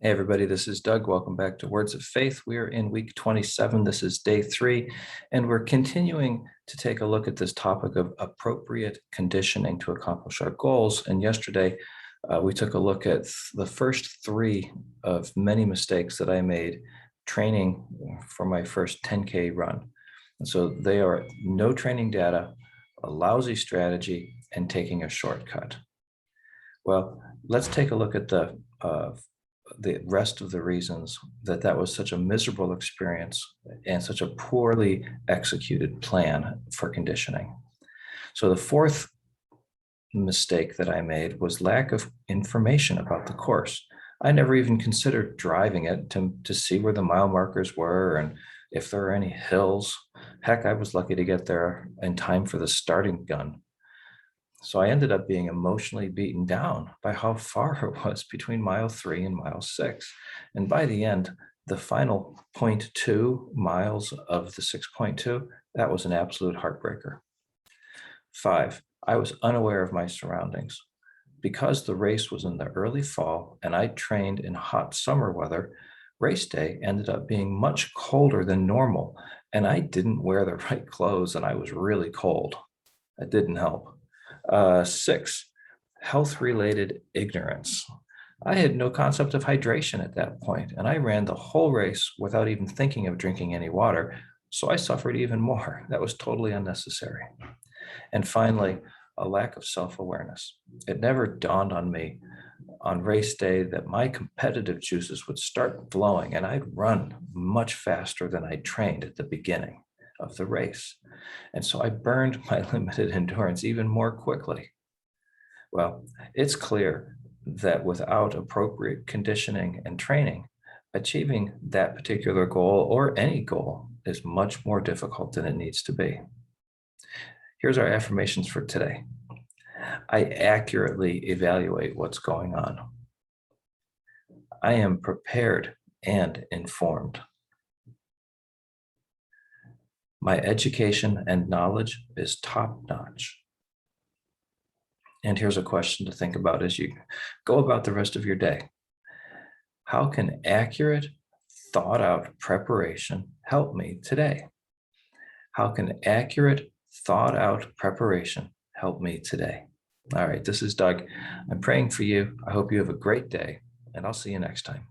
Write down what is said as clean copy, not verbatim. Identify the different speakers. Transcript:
Speaker 1: Hey, everybody, this is Doug. Welcome back to Words of Faith. We are in week 27. This is day 3, and we're continuing to take a look at this topic of appropriate conditioning to accomplish our goals. And yesterday, we took a look at the first 3 of many mistakes that I made training for my first 10K run. And so they are no training data, a lousy strategy, and taking a shortcut. Well, let's take a look at the rest of the reasons that was such a miserable experience and such a poorly executed plan for conditioning. So the fourth mistake that I made was lack of information about the course. I never even considered driving it to see where the mile markers were and if there are any hills. Heck, I was lucky to get there in time for the starting gun. So I ended up being emotionally beaten down by how far it was between mile 3 and mile 6. And by the end, the final 0.2 miles of the 6.2, that was an absolute heartbreaker. 5, I was unaware of my surroundings. Because the race was in the early fall and I trained in hot summer weather, race day ended up being much colder than normal. And I didn't wear the right clothes and I was really cold. It didn't help. 6, health-related ignorance. I had no concept of hydration at that point, and I ran the whole race without even thinking of drinking any water, so I suffered even more. That was totally unnecessary. And finally, a lack of self-awareness. It never dawned on me on race day that my competitive juices would start flowing, and I'd run much faster than I trained at the beginning of the race. And so I burned my limited endurance even more quickly. Well, it's clear that without appropriate conditioning and training, achieving that particular goal or any goal is much more difficult than it needs to be. Here's our affirmations for today. I accurately evaluate what's going on. I am prepared and informed. My education and knowledge is top-notch. And here's a question to think about as you go about the rest of your day. How can accurate, thought-out preparation help me today? How can accurate, thought-out preparation help me today? All right, this is Doug. I'm praying for you. I hope you have a great day, and I'll see you next time.